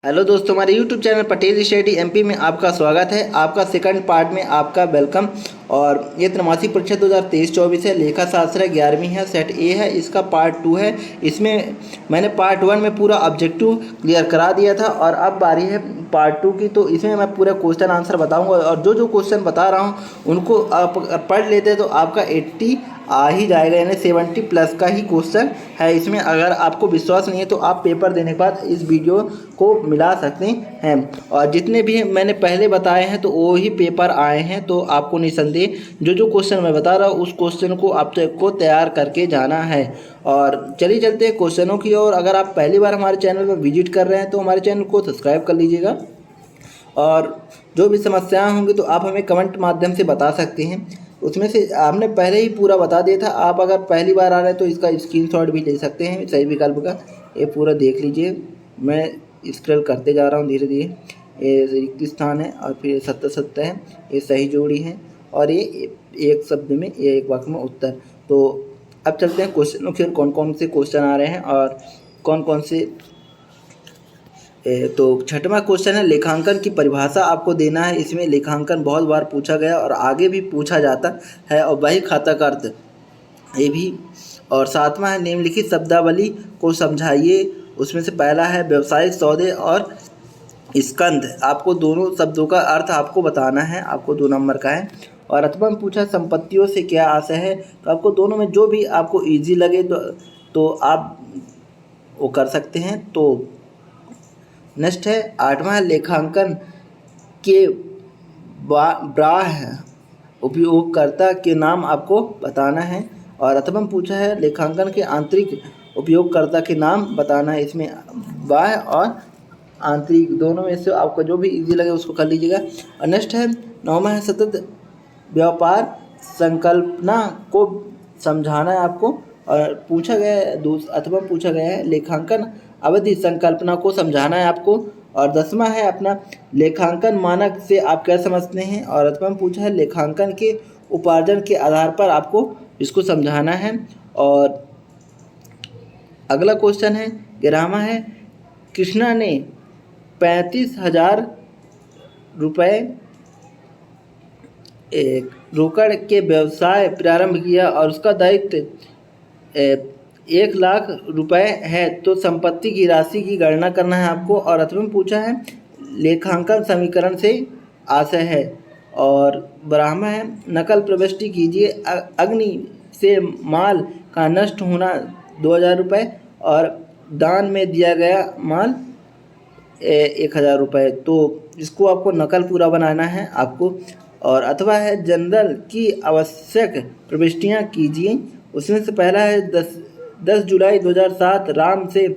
Hello दोस्तों, हमारे YouTube channel Patel study MP में आपका स्वागत है। आपका सेकंड पार्ट में आपका वेलकम। और ये त्रैमासिक परीक्षा 2023-24 है। लेखा शास्त्र 11वीं है, सेट ए है, इसका पार्ट 2 है। इसमें मैंने पार्ट 1 में पूरा ऑब्जेक्टिव क्लियर करा दिया था और अब बारी है पार्ट 2 की। तो इसमें मैं पूरा क्वेश्चन आंसर बताऊंगा और जो जो क्वेश्चन बता रहा हूँ उनको आप पढ़ लेते हैं तो आपका 80 आ ही जाएगा, यानी 70 प्लस का ही क्वेश्चन है इसमें। अगर आपको विश्वास नहीं है तो आप पेपर देने के बाद इस वीडियो को मिला सकते हैं। और जितने भी मैंने पहले बताए हैं तो वो ही पेपर आए हैं, तो आपको निसंदेह जो जो क्वेश्चन मैं बता रहा हूँ उस क्वेश्चन को आपको तैयार करके जाना है। और चलिए चलते हैं क्वेश्चनों की ओर। अगर आप पहली बार हमारे चैनल पर विजिट कर रहे हैं तो हमारे चैनल को सब्सक्राइब कर लीजिएगा और जो भी समस्याएं होंगी तो आप हमें कमेंट माध्यम से बता सकते हैं। उसमें से आपने पहले ही पूरा बता दिया था। आप अगर पहली बार आ रहे हैं तो इसका स्क्रीनशॉट भी ले सकते हैं सही विकल्प का। ये पूरा देख लीजिए, मैं स्क्रॉल करते जा रहा हूँ धीरे धीरे। ये रिक्त स्थान है और फिर 70 है, ये सही जोड़ी है और ये एक शब्द में, ये एक वाक्य में उत्तर। तो अब चलते हैं क्वेश्चनों की ओर, कौन कौन से क्वेश्चन आ रहे हैं और कौन कौन से। तो छठवां क्वेश्चन है, लेखांकन की परिभाषा आपको देना है। इसमें लेखांकन बहुत बार पूछा गया और आगे भी पूछा जाता है। और वही खाता का अर्थ, ये भी। और सातवां है, निम्नलिखित शब्दावली को समझाइए। उसमें से पहला है व्यवसायिक सौदे और स्कंध। आपको दोनों शब्दों का अर्थ आपको बताना है, आपको 2 नंबर का है। और अथवा में पूछा संपत्तियों से क्या आशय है। तो आपको दोनों में जो भी आपको ईजी लगे तो आप वो कर सकते हैं। तो नेक्स्ट है 8वां, लेखांकन के बाह्य उपयोगकर्ता के नाम आपको बताना है। और अथवा में पूछा है लेखांकन के आंतरिक उपयोगकर्ता के नाम बताना है। इसमें बाह्य और आंतरिक दोनों में से आपको जो भी इजी लगे उसको कर लीजिएगा। और नेक्स्ट है 9वां है, सतत व्यापार संकल्पना को समझाना है आपको। और पूछा गया है अथवा पूछा गया है लेखांकन अवधि संकल्पना को समझाना है आपको। और 10वां है अपना लेखांकन मानक से आप क्या समझते हैं। और अथवा में पूछा है लेखांकन के उपार्जन के आधार पर आपको इसको समझाना है। और अगला क्वेश्चन है 11वां है, कृष्णा ने 35,000 रुपये एक रोकड़ के व्यवसाय प्रारंभ किया और उसका दायित्व 1 लाख रुपए है। तो संपत्ति की राशि की गणना करना है आपको। और अथवा में पूछा है लेखांकन समीकरण से आशय है। और 12वां है, नकल प्रविष्टि कीजिए। अग्नि से माल का नष्ट होना 2,000 रुपये और दान में दिया गया माल 1,000 रुपये। तो इसको आपको नकल पूरा बनाना है आपको। और अथवा है जनरल की आवश्यक प्रविष्टियाँ कीजिए। उसमें से पहला है 10 जुलाई 2007 राम से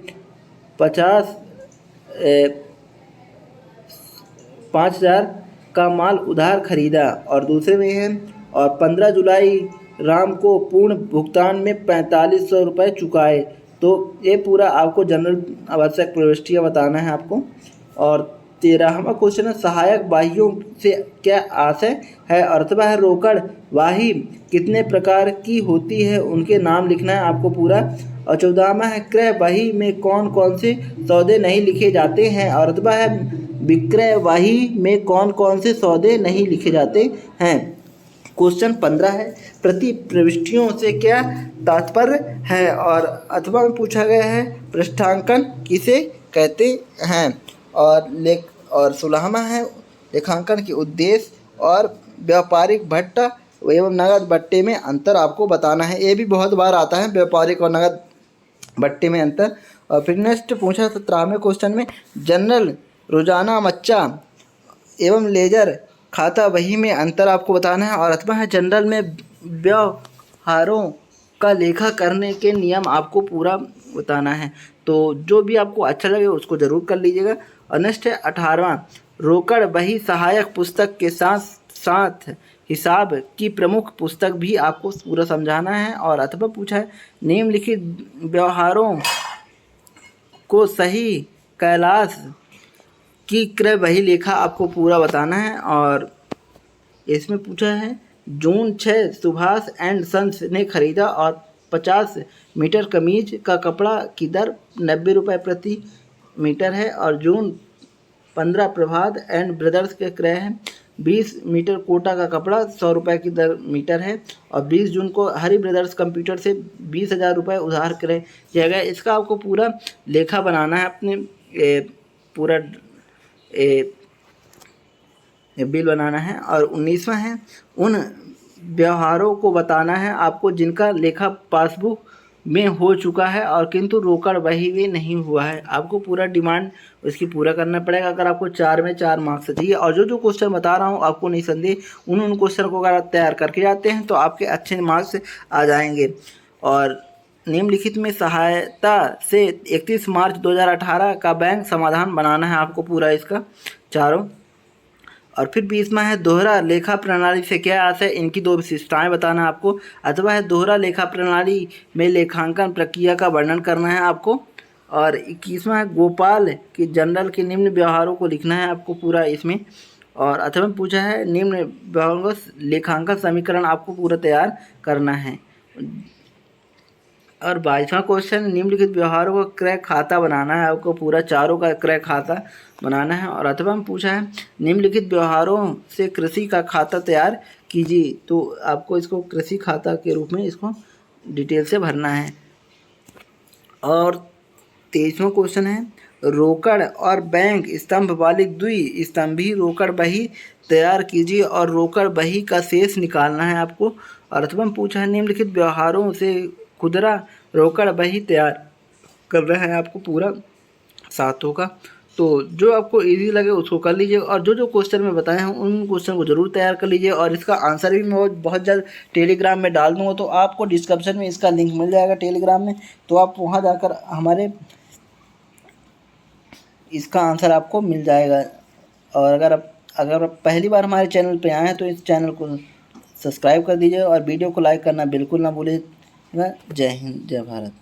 5,000 का माल उधार खरीदा। और दूसरे में है, और 15 जुलाई राम को पूर्ण भुगतान में 4500 रुपये चुकाए। तो ये पूरा आपको जनरल आवश्यक प्रविष्टियाँ बताना है आपको। और 13वां क्वेश्चन है, सहायक वाहियों से क्या आशय है। और अथवा है रोकड़ वाही कितने प्रकार की होती है, उनके नाम लिखना है आपको पूरा। और 14वां है, क्रय वाही में कौन कौन से सौदे नहीं लिखे जाते हैं। और अथवा है विक्रय वाही में कौन कौन से सौदे नहीं लिखे जाते हैं। क्वेश्चन 15 है, प्रति प्रविष्टियों से क्या तात्पर्य है। और अथवा में पूछा गया है पृष्ठांकन किसे कहते हैं। और 16वां है, लेखांकन के उद्देश्य और व्यापारिक भट्टा एवं नगद भट्टे में अंतर आपको बताना है। ये भी बहुत बार आता है, व्यापारिक और नगद भट्टे में अंतर। और फिर नेक्स्ट पूछा 17वें क्वेश्चन में, जनरल रोजाना मच्चा एवं लेजर खाता वही में अंतर आपको बताना है। और अथवा है जनरल में व्यवहारों का लेखा करने के नियम आपको पूरा बताना है। तो जो भी आपको अच्छा लगे उसको ज़रूर कर लीजिएगा। और नेक्स्ट है 18वां, रोकड़ वही सहायक पुस्तक के साथ साथ हिसाब की प्रमुख पुस्तक भी आपको पूरा समझाना है। और अथवा पूछा है निम्नलिखित व्यवहारों को सही कैलाश की क्रय वही लेखा आपको पूरा बताना है। और इसमें पूछा है जून 6 सुभाष एंड सन्स ने खरीदा और 50 मीटर कमीज का कपड़ा की दर 90 रुपये प्रति मीटर है। और जून 15 प्रभात एंड ब्रदर्स के क्रय है। 20 मीटर कोटा का कपड़ा 100 रुपये की दर मीटर है। और 20 जून को हरि ब्रदर्स कंप्यूटर से 20,000 रुपये उधार क्रय किया गया। इसका आपको पूरा लेखा बनाना है, अपने पूरा बिल बनाना है। और 19वां है, उन व्यवहारों को बताना है आपको जिनका लेखा पासबुक में हो चुका है और किंतु रोकड़ बही में नहीं हुआ है। आपको पूरा डिमांड उसकी पूरा करना पड़ेगा अगर आपको 4 में 4 मार्क्स चाहिए। और जो जो क्वेश्चन बता रहा हूँ आपको निसंदेह उन क्वेश्चन को अगर आप तैयार करके जाते हैं तो आपके अच्छे मार्क्स आ जाएंगे। और निम्नलिखित में सहायता से 31 मार्च 2018 का बैंक समाधान बनाना है आपको पूरा इसका चारों। और फिर 20वां है, दोहरा लेखा प्रणाली से क्या आशय, इनकी 2 विशिष्टताएं बताना है आपको। अथवा है, दोहरा लेखा प्रणाली में लेखांकन प्रक्रिया का वर्णन करना है आपको। और 21वां है, गोपाल के जनरल के निम्न व्यवहारों को लिखना है आपको पूरा इसमें। और अथवा पूछा है, निम्न व्यवहारों लेखांकन समीकरण आपको पूरा तैयार करना है। और 22वां क्वेश्चन, निम्नलिखित व्यवहारों का क्रय खाता बनाना है आपको पूरा चारों का क्रय खाता बनाना है। और अथवा में पूछा है, निम्नलिखित व्यवहारों से कृषि का खाता तैयार कीजिए, तो आपको इसको कृषि खाता के रूप में इसको डिटेल से भरना है। और 23वां क्वेश्चन है, रोकड़ और बैंक स्तंभ वाली द्विस्तंभी रोकड़ बही तैयार कीजिए और रोकड़ बही का शेष निकालना है आपको। और अथवा में पूछा है, निम्नलिखित व्यवहारों से खुदरा रोकड़ बही तैयार करना है आपको पूरा 7 का। तो जो आपको इजी लगे उसको कर लीजिए और जो जो क्वेश्चन मैं बताए हैं उन क्वेश्चन को ज़रूर तैयार कर लीजिए। और इसका आंसर भी मैं बहुत जल्द टेलीग्राम में डाल दूँगा, तो आपको डिस्क्रिप्शन में इसका लिंक मिल जाएगा टेलीग्राम में, तो आप वहाँ जाकर हमारे इसका आंसर आपको मिल जाएगा। और अगर आप पहली बार हमारे चैनल पर आए हैं तो इस चैनल को सब्सक्राइब कर दीजिए और वीडियो को लाइक करना बिल्कुल ना भूलिए। जय हिंद, जय भारत।